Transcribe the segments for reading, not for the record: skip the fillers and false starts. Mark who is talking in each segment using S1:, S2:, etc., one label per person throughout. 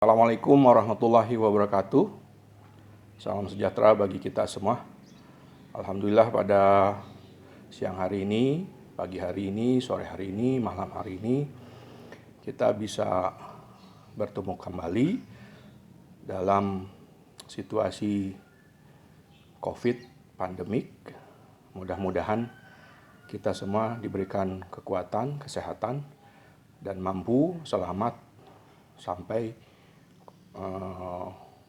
S1: Assalamualaikum warahmatullahi wabarakatuh. Salam sejahtera bagi kita semua. Alhamdulillah pada siang hari ini, pagi hari ini, sore hari ini, malam hari ini kita bisa bertemu kembali dalam situasi COVID pandemik. Mudah-mudahan kita semua diberikan kekuatan, kesehatan, dan mampu selamat sampai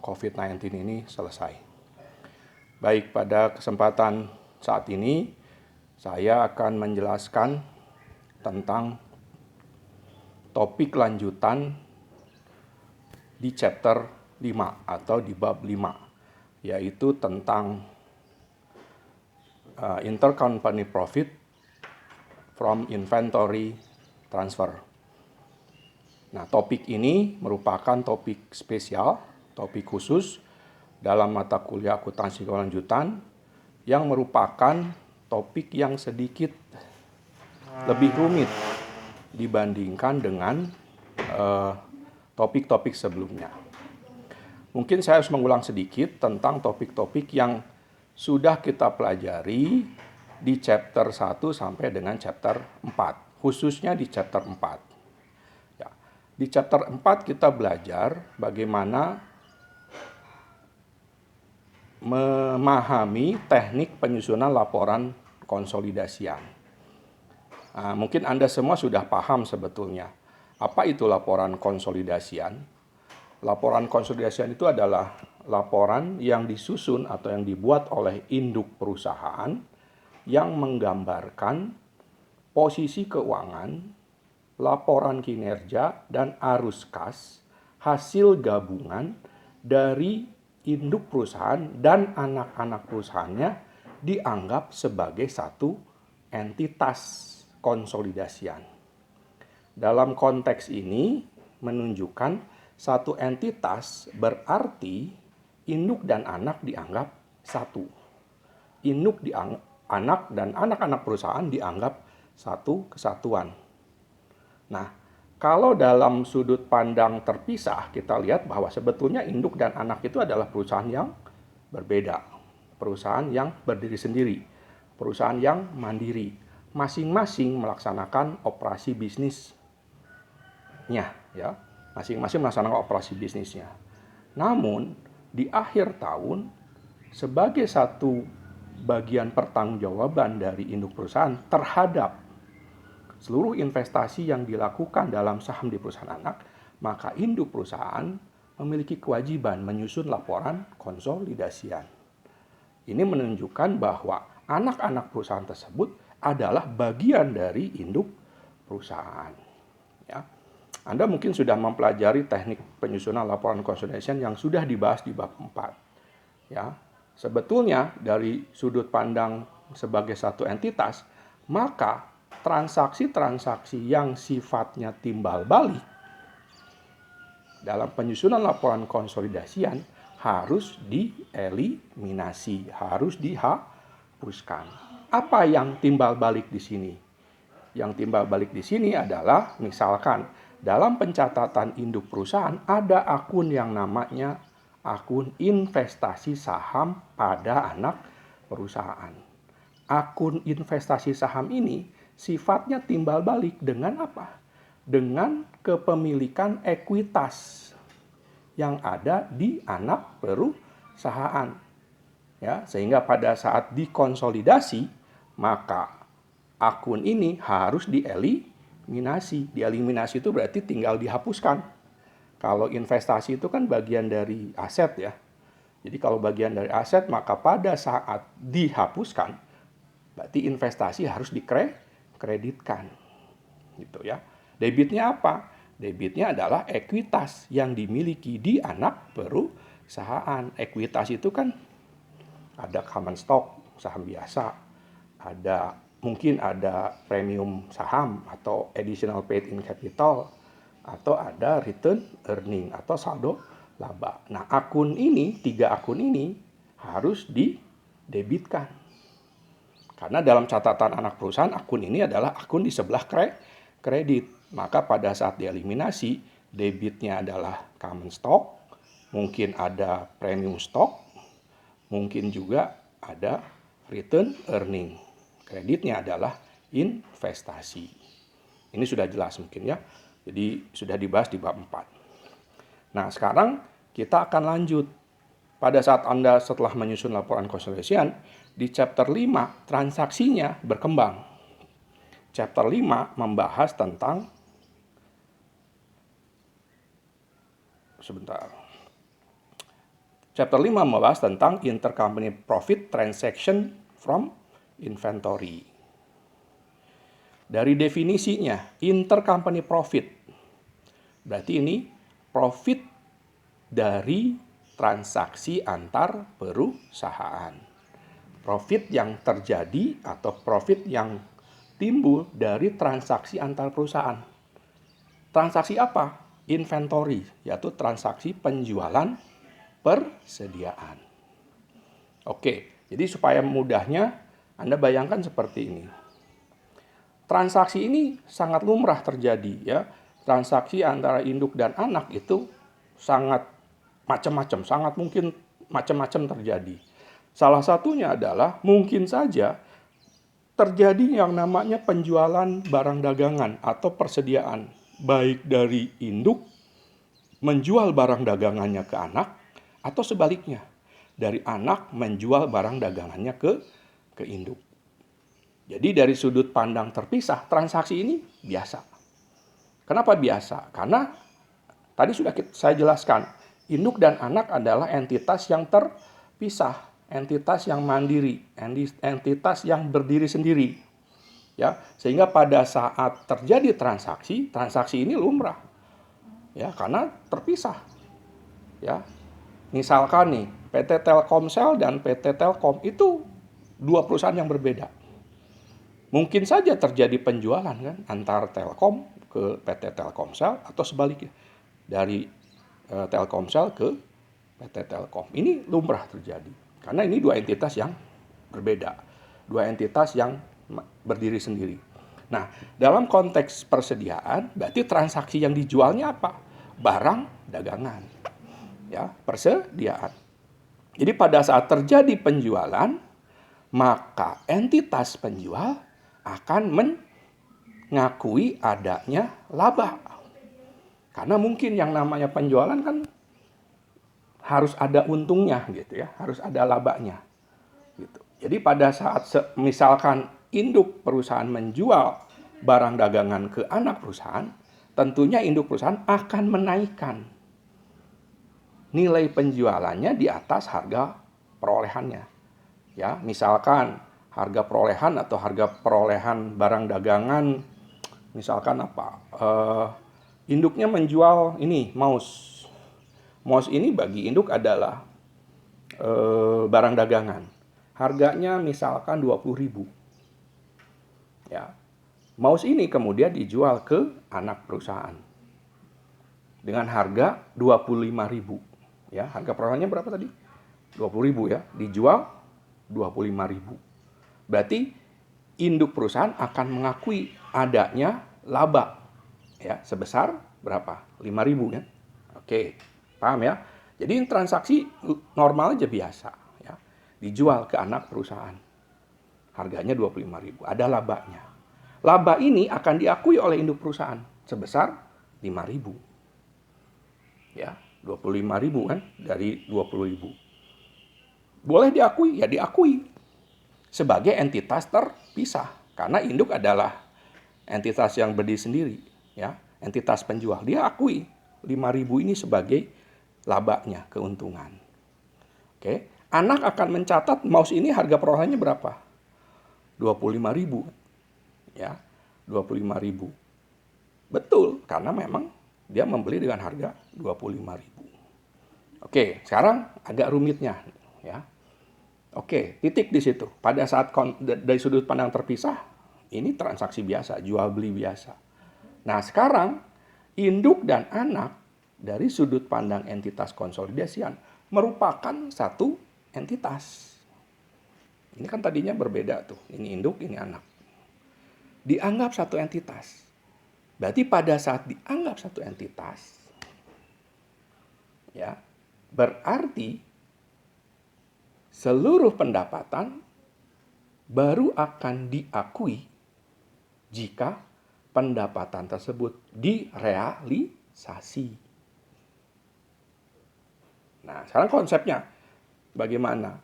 S1: COVID-19 ini selesai. Baik, pada kesempatan saat ini saya akan menjelaskan tentang topik lanjutan di chapter 5 atau di bab 5, yaitu tentang intercompany profit from inventory transfer. Nah, topik ini merupakan topik spesial, topik khusus dalam mata kuliah akuntansi kelanjutan yang merupakan topik yang sedikit lebih rumit dibandingkan dengan topik-topik sebelumnya. Mungkin saya harus mengulang sedikit tentang topik-topik yang sudah kita pelajari di chapter 1 sampai dengan chapter 4, khususnya di chapter 4. Di chapter 4 kita belajar bagaimana memahami teknik penyusunan laporan konsolidasian. Nah, mungkin Anda semua sudah paham sebetulnya. Apa itu laporan konsolidasian? Laporan konsolidasian itu adalah laporan yang disusun atau yang dibuat oleh induk perusahaan yang menggambarkan posisi keuangan, laporan kinerja, dan arus kas hasil gabungan dari induk perusahaan dan anak-anak perusahaannya dianggap sebagai satu entitas konsolidasian. Dalam konteks ini menunjukkan satu entitas berarti induk dan anak dianggap satu. Induk anak dan anak-anak perusahaan dianggap satu kesatuan. Nah, kalau dalam sudut pandang terpisah, kita lihat bahwa sebetulnya induk dan anak itu adalah perusahaan yang berbeda. Perusahaan yang berdiri sendiri, perusahaan yang mandiri, masing-masing melaksanakan operasi bisnisnya, ya. Masing-masing melaksanakan operasi bisnisnya. Namun, di akhir tahun, sebagai satu bagian pertanggungjawaban dari induk perusahaan terhadap seluruh investasi yang dilakukan dalam saham di perusahaan anak, maka induk perusahaan memiliki kewajiban menyusun laporan konsolidasian. Ini menunjukkan bahwa anak-anak perusahaan tersebut adalah bagian dari induk perusahaan. Ya. Anda mungkin sudah mempelajari teknik penyusunan laporan konsolidasian yang sudah dibahas di bab 4. Ya. Sebetulnya dari sudut pandang sebagai satu entitas, maka transaksi-transaksi yang sifatnya timbal balik dalam penyusunan laporan konsolidasian harus dieliminasi, harus dihapuskan. Apa yang timbal balik di sini? Yang timbal balik di sini adalah misalkan dalam pencatatan induk perusahaan ada akun yang namanya akun investasi saham pada anak perusahaan. Akun investasi saham ini sifatnya timbal balik dengan apa? Dengan kepemilikan ekuitas yang ada di anak perusahaan. Ya, sehingga pada saat dikonsolidasi, maka akun ini harus dieliminasi. Dieliminasi itu berarti tinggal dihapuskan. Kalau investasi itu kan bagian dari aset ya. Jadi kalau bagian dari aset, maka pada saat dihapuskan, berarti investasi harus dikreditkan, gitu ya. Debitnya apa? Debitnya adalah ekuitas yang dimiliki di anak perusahaan. Ekuitas itu kan ada common stock, saham biasa, mungkin ada premium saham atau additional paid in capital, atau ada return earning atau saldo laba. Nah, tiga akun ini harus didebitkan. Karena dalam catatan anak perusahaan, akun ini adalah akun di sebelah kredit. Maka pada saat dieliminasi, Debitnya adalah common stock, mungkin ada premium stock, mungkin juga ada return earning. Kreditnya adalah investasi. Ini sudah jelas mungkin ya. Jadi sudah dibahas di bab 4. Nah, sekarang kita akan lanjut. Pada saat Anda setelah menyusun laporan konsolidasian, di chapter 5 transaksinya berkembang. Chapter 5 membahas tentang Chapter 5 membahas tentang intercompany profit transaction from inventory. Dari definisinya, intercompany profit berarti ini profit dari transaksi antar perusahaan. Profit yang terjadi atau profit yang timbul dari transaksi antar perusahaan. Transaksi apa? Inventory, yaitu transaksi penjualan persediaan. Oke, jadi supaya mudahnya Anda bayangkan seperti ini. Transaksi ini sangat lumrah terjadi ya. Transaksi antara induk dan anak itu sangat macam-macam, sangat mungkin macam-macam terjadi. Salah satunya adalah mungkin saja terjadi yang namanya penjualan barang dagangan atau persediaan, baik dari induk menjual barang dagangannya ke anak atau sebaliknya, dari anak menjual barang dagangannya ke induk. Jadi dari sudut pandang terpisah, transaksi ini biasa. Kenapa biasa? Karena tadi sudah saya jelaskan, induk dan anak adalah entitas yang terpisah, entitas yang mandiri, entitas yang berdiri sendiri. Ya, sehingga pada saat terjadi transaksi ini lumrah. Ya, karena terpisah. Ya. Misalkan nih, PT Telkomsel dan PT Telkom itu dua perusahaan yang berbeda. Mungkin saja terjadi penjualan kan antar Telkom ke PT Telkomsel atau sebaliknya dari Telkomsel ke PT Telkom. Ini lumrah terjadi karena ini dua entitas yang berbeda, dua entitas yang berdiri sendiri. Nah, dalam konteks persediaan berarti transaksi yang dijualnya apa? Barang dagangan. Ya, persediaan. Jadi pada saat terjadi penjualan, maka entitas penjual akan mengakui adanya laba. Karena mungkin yang namanya penjualan kan harus ada untungnya gitu ya, harus ada labanya. Gitu. Jadi pada saat misalkan induk perusahaan menjual barang dagangan ke anak perusahaan, tentunya induk perusahaan akan menaikkan nilai penjualannya di atas harga perolehannya. Ya, misalkan harga perolehan atau harga perolehan barang dagangan, misalkan apa? Induknya menjual ini mouse. Mouse ini bagi induk adalah barang dagangan. Harganya misalkan 20.000. Ya. Mouse ini kemudian dijual ke anak perusahaan dengan harga 25.000. Ya, harga perolehannya berapa tadi? 20.000 ya, dijual 25.000. Berarti induk perusahaan akan mengakui adanya laba ya sebesar berapa? 5.000 kan? Oke, paham ya? Jadi transaksi normal aja biasa ya. Dijual ke anak perusahaan. Harganya 25.000, ada labanya. Laba ini akan diakui oleh induk perusahaan sebesar 5.000. Ya, 25.000 kan dari 20.000. Boleh diakui? Ya diakui. Sebagai entitas terpisah. Karena induk adalah entitas yang berdiri sendiri. Ya, entitas penjual. Dia akui 5.000 ini sebagai labanya, keuntungan. Oke. Anak akan mencatat mouse ini harga perolehannya berapa? 25.000. Ya, 25.000. Betul, karena memang dia membeli dengan harga 25.000. Oke, sekarang agak rumitnya ya. Oke, titik di situ. Pada saat dari sudut pandang terpisah, ini transaksi biasa, jual beli biasa. Nah, sekarang induk dan anak dari sudut pandang entitas konsolidasian merupakan satu entitas. Ini kan tadinya berbeda tuh, ini induk, ini anak. Dianggap satu entitas. Berarti pada saat dianggap satu entitas, Ya. Berarti seluruh pendapatan baru akan diakui jika pendapatan tersebut direalisasi. Nah, sekarang konsepnya bagaimana?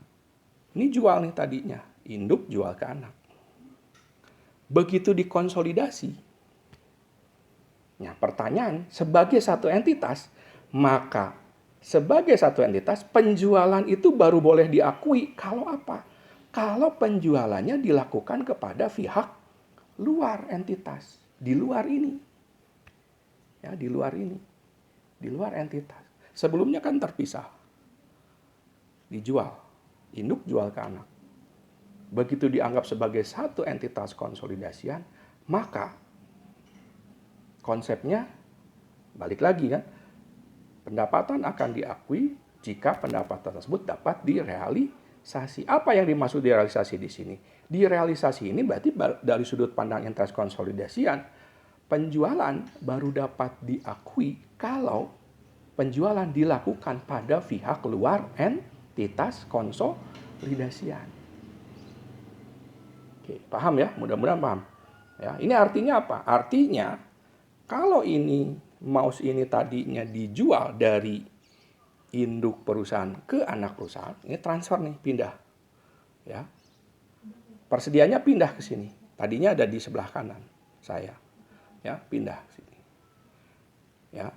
S1: Ini jual nih tadinya, induk jual ke anak. Begitu dikonsolidasi. Nah, pertanyaan, sebagai satu entitas, maka sebagai satu entitas, penjualan itu baru boleh diakui kalau apa? Kalau penjualannya dilakukan kepada pihak luar entitas, di luar ini. Ya, di luar ini. Di luar entitas. Sebelumnya kan terpisah. Dijual. Induk jual ke anak. Begitu dianggap sebagai satu entitas konsolidasian, maka konsepnya balik lagi kan, pendapatan akan diakui jika pendapatan tersebut dapat direalisasi. Apa yang dimaksud direalisasi di sini? Direalisasi ini berarti dari sudut pandang entitas konsolidasian, penjualan baru dapat diakui kalau penjualan dilakukan pada pihak luar entitas konsolidasian. Oke, paham ya? Mudah-mudahan paham. Ya, ini artinya apa? Artinya kalau ini mouse ini tadinya dijual dari induk perusahaan ke anak perusahaan, ini transfer nih, pindah. Ya. Persediaannya pindah ke sini. Tadinya ada di sebelah kanan saya. Ya, pindah ke sini. Ya.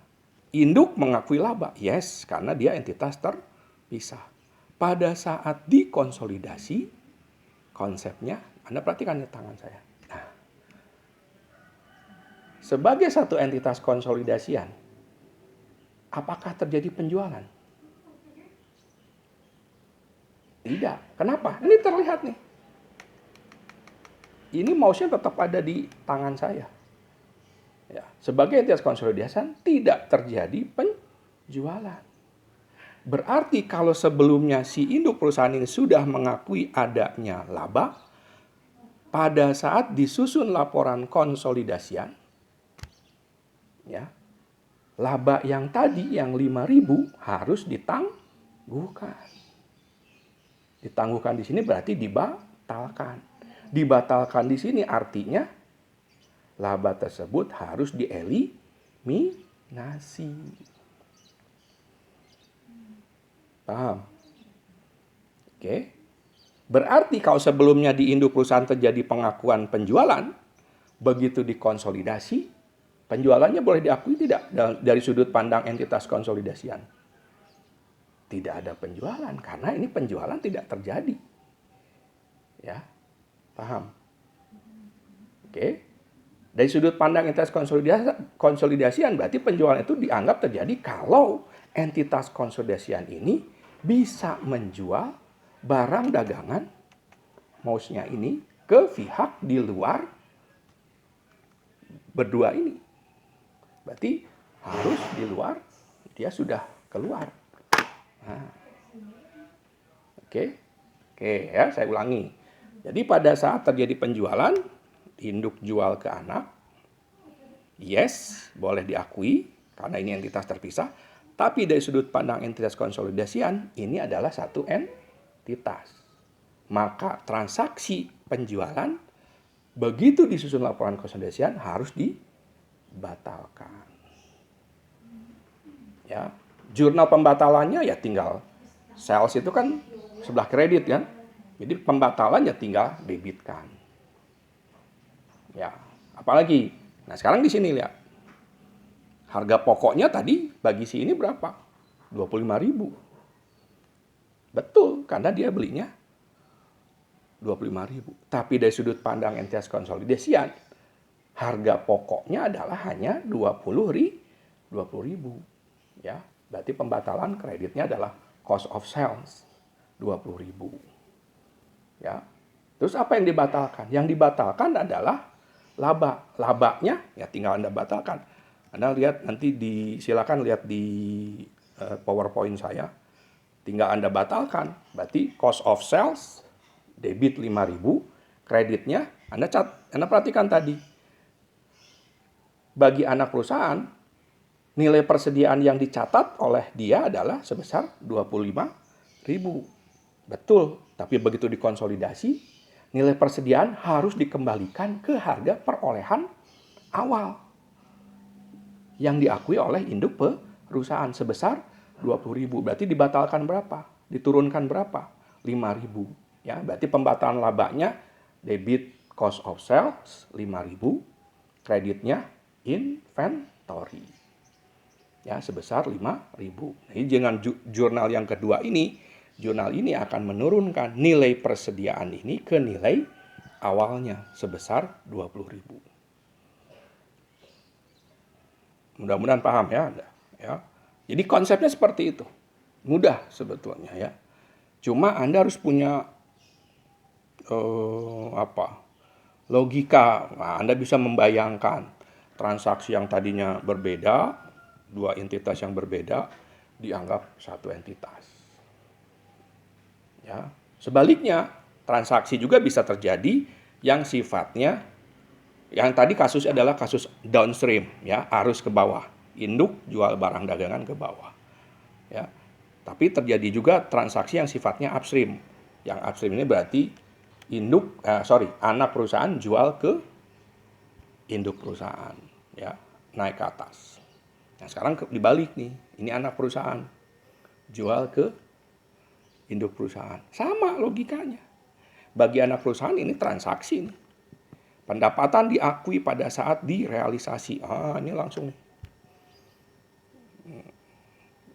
S1: Induk mengakui laba. Yes, karena dia entitas terpisah. Pada saat dikonsolidasi, konsepnya, Anda perhatikan di tangan saya. Nah, sebagai satu entitas konsolidasian, apakah terjadi penjualan? Tidak. Kenapa? Ini terlihat nih. Ini mouse-nya tetap ada di tangan saya. Ya, sebagai entitas konsolidasian tidak terjadi penjualan. Berarti kalau sebelumnya si induk perusahaan ini sudah mengakui adanya laba, pada saat disusun laporan konsolidasian, ya, laba yang tadi yang 5.000 harus ditangguhkan. Ditangguhkan di sini berarti dibatalkan. Dibatalkan di sini artinya laba tersebut harus dieliminasi. Paham? Oke. Berarti kalau sebelumnya di induk perusahaan terjadi pengakuan penjualan, begitu dikonsolidasi, penjualannya boleh diakui tidak dari sudut pandang entitas konsolidasian? Tidak ada penjualan, karena ini penjualan tidak terjadi. Ya, paham? Oke. Dari sudut pandang entitas konsolidasian, berarti penjualan itu dianggap terjadi kalau entitas konsolidasian ini bisa menjual barang dagangan mouse-nya ini ke pihak di luar berdua ini. Berarti harus di luar, dia sudah keluar. Nah. Oke, ya, saya ulangi. Jadi pada saat terjadi penjualan, induk jual ke anak, yes, boleh diakui karena ini entitas terpisah. Tapi dari sudut pandang entitas konsolidasian, ini adalah satu entitas. Maka transaksi penjualan begitu disusun laporan konsolidasian harus dibatalkan. Ya, jurnal pembatalannya ya tinggal sales itu kan sebelah kredit kan. Jadi pembatalan ya tinggal debitkan. Ya, apalagi. Nah, sekarang di sini lihat. Harga pokoknya tadi bagi si ini berapa? 25.000. Betul, karena dia belinya 25.000. Tapi dari sudut pandang entitas konsolidasian, harga pokoknya adalah hanya 20.000. Ya, berarti pembatalan kreditnya adalah cost of sales 20.000. Ya. Terus apa yang dibatalkan? Yang dibatalkan adalah laba. Labanya ya tinggal Anda batalkan. Anda lihat nanti silakan lihat di PowerPoint saya. Tinggal Anda batalkan. Berarti cost of sales debit 5.000, kreditnya Anda perhatikan tadi. Bagi anak perusahaan nilai persediaan yang dicatat oleh dia adalah sebesar 25.000. Betul, tapi begitu dikonsolidasi, nilai persediaan harus dikembalikan ke harga perolehan awal yang diakui oleh induk perusahaan sebesar 20.000. Berarti dibatalkan berapa? Diturunkan berapa? 5.000. Ya, berarti pembatalan labanya debit cost of sales 5.000, kreditnya inventory. Ya, sebesar 5.000. Jadi dengan jurnal yang kedua ini, jurnal ini akan menurunkan nilai persediaan ini ke nilai awalnya sebesar 20.000. Mudah-mudahan paham ya Anda. Ya. Jadi konsepnya seperti itu. Mudah sebetulnya ya. Cuma Anda harus punya logika. Nah, Anda bisa membayangkan transaksi yang tadinya berbeda, dua entitas yang berbeda dianggap satu entitas. Ya. Sebaliknya, transaksi juga bisa terjadi yang sifatnya yang tadi kasus adalah kasus downstream, ya, arus ke bawah. Induk jual barang dagangan ke bawah. Ya. Tapi terjadi juga transaksi yang sifatnya upstream. Yang upstream ini berarti anak perusahaan jual ke induk perusahaan, ya, naik ke atas. Nah, sekarang dibalik nih. Ini anak perusahaan jual ke induk perusahaan. Sama logikanya. Bagi anak perusahaan ini transaksi nih. Pendapatan diakui pada saat direalisasi. Ini langsung nih.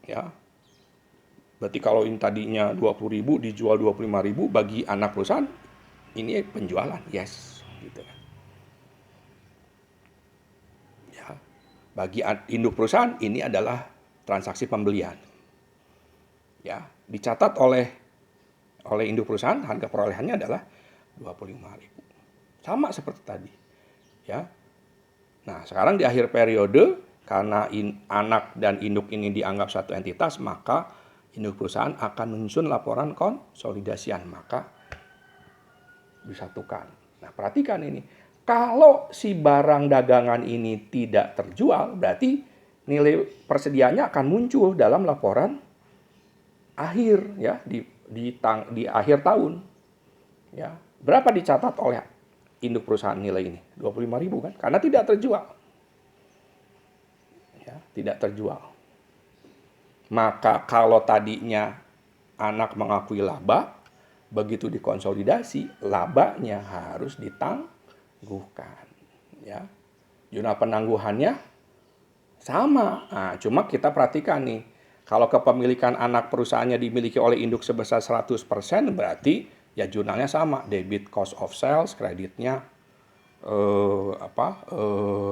S1: Ya. Berarti kalau ini tadinya 20.000 dijual 25.000 bagi anak perusahaan, ini penjualan. Yes, gitu kan. Ya. Bagi induk perusahaan ini adalah transaksi pembelian. Ya, dicatat oleh induk perusahaan harga perolehannya adalah 25.000. Sama seperti tadi. Ya. Nah, sekarang di akhir periode, karena anak dan induk ini dianggap satu entitas, maka induk perusahaan akan menyusun laporan konsolidasian. Maka disatukan. Nah, perhatikan ini. Kalau si barang dagangan ini tidak terjual, berarti nilai persediaannya akan muncul dalam laporan akhir, ya, di akhir tahun. Ya. Berapa dicatat oleh induk perusahaan nilai ini? 25.000 kan? Karena tidak terjual. Ya, tidak terjual. Maka kalau tadinya anak mengakui laba, begitu dikonsolidasi, labanya harus ditangguhkan. Ya. Jurnal penangguhannya sama. Nah, cuma kita perhatikan nih, kalau kepemilikan anak perusahaannya dimiliki oleh induk sebesar 100%, berarti ya jurnalnya sama, debit cost of sales, kreditnya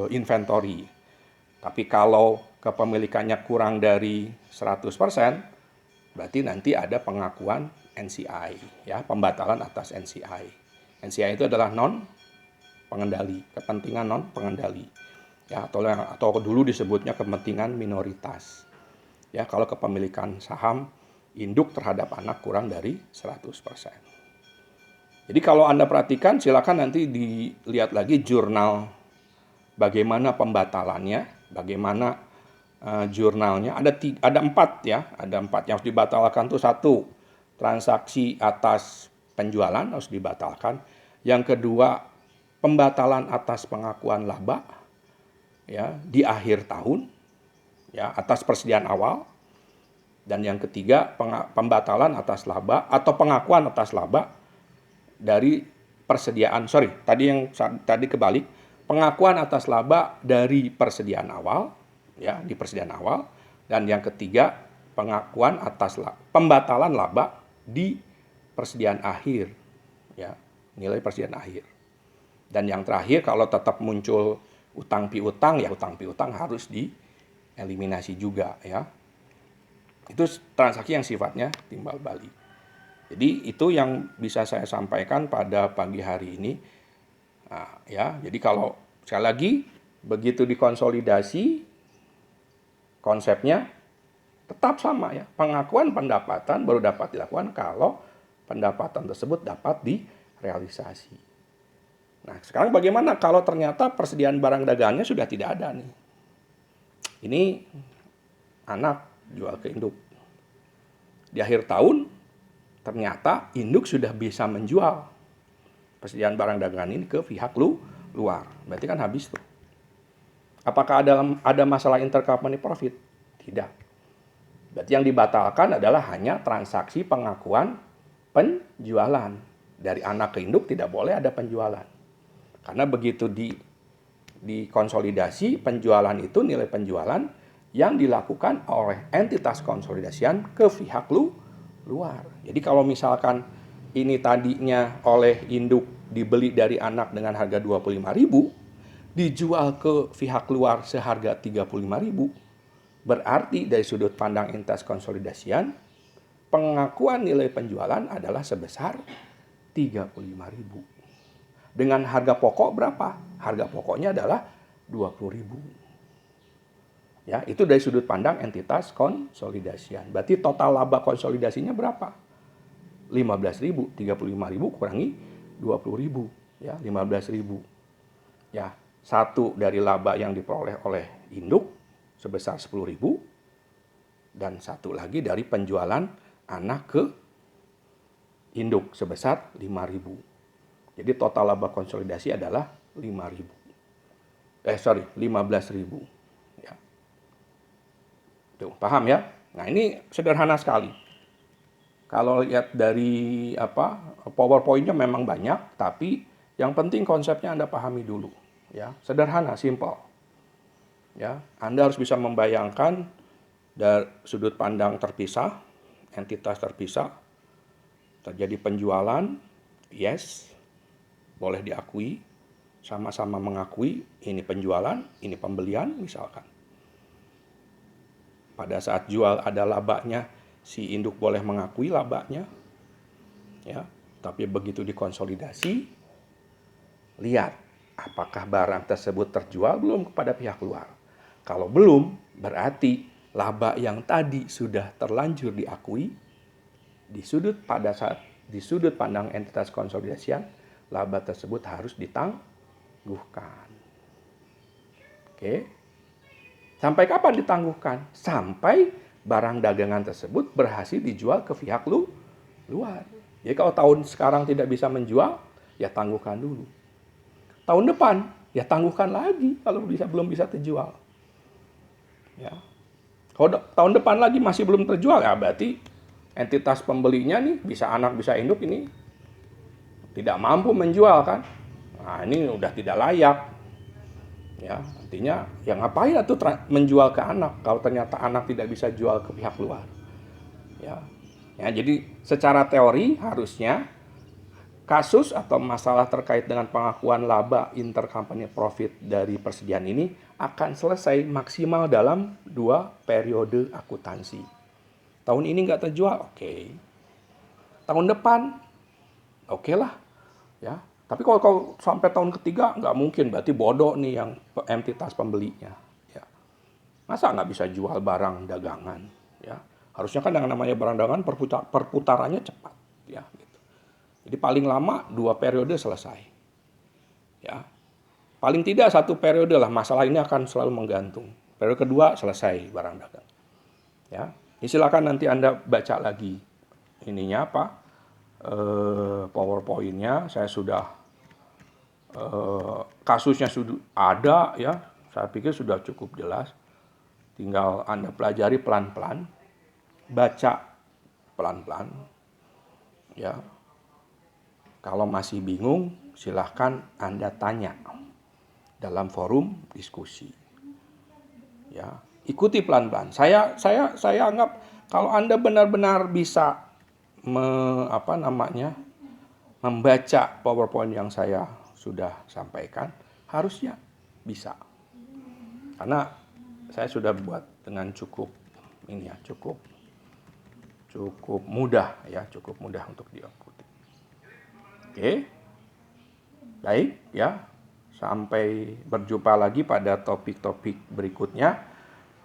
S1: inventory. Tapi kalau kepemilikannya kurang dari 100%, berarti nanti ada pengakuan NCI, ya, pembatalan atas NCI. NCI itu adalah non pengendali, kepentingan non pengendali. Ya, atau dulu disebutnya kepentingan minoritas. Ya, kalau kepemilikan saham induk terhadap anak kurang dari 100%. Jadi kalau Anda perhatikan, silakan nanti dilihat lagi jurnal bagaimana pembatalannya, bagaimana jurnalnya. Ada 4 ya, ada 4 yang harus dibatalkan tuh. 1, transaksi atas penjualan harus dibatalkan. Yang kedua, pembatalan atas pengakuan laba, ya, di akhir tahun, ya, atas persediaan awal. Dan yang ketiga, pembatalan atas laba atau pengakuan atas laba dari persediaan, tadi kebalik, pengakuan atas laba dari persediaan awal, ya, di persediaan awal, dan yang ketiga pengakuan atas pembatalan laba di persediaan akhir, ya, nilai persediaan akhir. Dan yang terakhir, kalau tetap muncul utang piutang, ya utang piutang harus dieliminasi juga, ya. Itu transaksi yang sifatnya timbal balik. Jadi itu yang bisa saya sampaikan pada pagi hari ini. Nah, ya, jadi kalau sekali lagi begitu dikonsolidasi, konsepnya tetap sama, ya. Pengakuan pendapatan baru dapat dilakukan kalau pendapatan tersebut dapat direalisasi. Nah, sekarang bagaimana kalau ternyata persediaan barang dagangnya sudah tidak ada nih? Ini anak jual ke induk. Di akhir tahun, ternyata induk sudah bisa menjual persediaan barang dagangan ini ke pihak luar. Berarti kan habis tuh. Apakah ada masalah intercompany profit? Tidak. Berarti yang dibatalkan adalah hanya transaksi pengakuan penjualan. Dari anak ke induk tidak boleh ada penjualan. Karena begitu dikonsolidasi, penjualan itu nilai penjualan yang dilakukan oleh entitas konsolidasian ke pihak luar. Jadi kalau misalkan ini tadinya oleh induk dibeli dari anak dengan harga 25.000, dijual ke pihak luar seharga 35.000, berarti dari sudut pandang entitas konsolidasian, pengakuan nilai penjualan adalah sebesar 35.000. Dengan harga pokok berapa? Harga pokoknya adalah 20.000. Ya, itu dari sudut pandang entitas konsolidasian. Berarti total laba konsolidasinya berapa? 15.000, 35.000 kurangi 20.000, ya, 15.000. Ya, satu dari laba yang diperoleh oleh induk sebesar 10.000 dan satu lagi dari penjualan anak ke induk sebesar 5.000. Jadi total laba konsolidasi adalah 15.000. Ya. Tuh, paham ya? Nah, ini sederhana sekali. Kalau lihat dari PowerPoint-nya memang banyak, tapi yang penting konsepnya Anda pahami dulu, ya. Sederhana, simple. Ya, Anda harus bisa membayangkan dari sudut pandang terpisah, entitas terpisah, terjadi penjualan, yes, boleh diakui, sama-sama mengakui ini penjualan, ini pembelian misalkan. Pada saat jual ada labanya, si induk boleh mengakui labanya, ya. Tapi begitu dikonsolidasi, lihat apakah barang tersebut terjual belum kepada pihak luar. Kalau belum, berarti laba yang tadi sudah terlanjur diakui di sudut pandang entitas konsolidasian, laba tersebut harus ditangguhkan. Oke. Sampai kapan ditangguhkan? Sampai barang dagangan tersebut berhasil dijual ke pihak luar. Jadi kalau tahun sekarang tidak bisa menjual, ya tangguhkan dulu. Tahun depan, ya tangguhkan lagi kalau belum bisa terjual. Ya. Kalau tahun depan lagi masih belum terjual, ya berarti entitas pembelinya nih, bisa anak bisa induk ini tidak mampu menjual kan. Nah, ini udah tidak layak. Ya, artinya ya ngapain tuh menjual ke anak kalau ternyata anak tidak bisa jual ke pihak luar. Ya. Ya, jadi secara teori harusnya kasus atau masalah terkait dengan pengakuan laba intercompany profit dari persediaan ini akan selesai maksimal dalam 2 periode akuntansi. Tahun ini nggak terjual, oke. Tahun depan, oke lah. Ya. Tapi kalau sampai tahun ketiga nggak mungkin, berarti bodoh nih yang entitas pembelinya. Ya. Masa nggak bisa jual barang dagangan? Ya. Harusnya kan yang namanya barang dagangan perputarannya cepat. Ya, gitu. Jadi paling lama 2 periode selesai. Ya. Paling tidak 1 periode lah, masalah ini akan selalu menggantung. Periode kedua selesai barang dagang. Ya. Silakan nanti Anda baca lagi ininya apa, PowerPoint-nya. Saya sudah kasusnya sudah ada, ya. Saya pikir sudah cukup jelas. Tinggal Anda pelajari pelan-pelan, baca pelan-pelan. Ya. Kalau masih bingung, silahkan Anda tanya dalam forum diskusi. Ya, ikuti pelan-pelan. Saya anggap kalau Anda benar-benar bisa membaca PowerPoint yang saya sudah sampaikan, harusnya bisa. Karena saya sudah buat dengan cukup mudah, ya, cukup mudah untuk diikuti. Oke. Baik, ya. Sampai berjumpa lagi pada topik-topik berikutnya.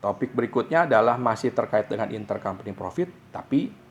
S1: Topik berikutnya adalah masih terkait dengan intercompany profit, tapi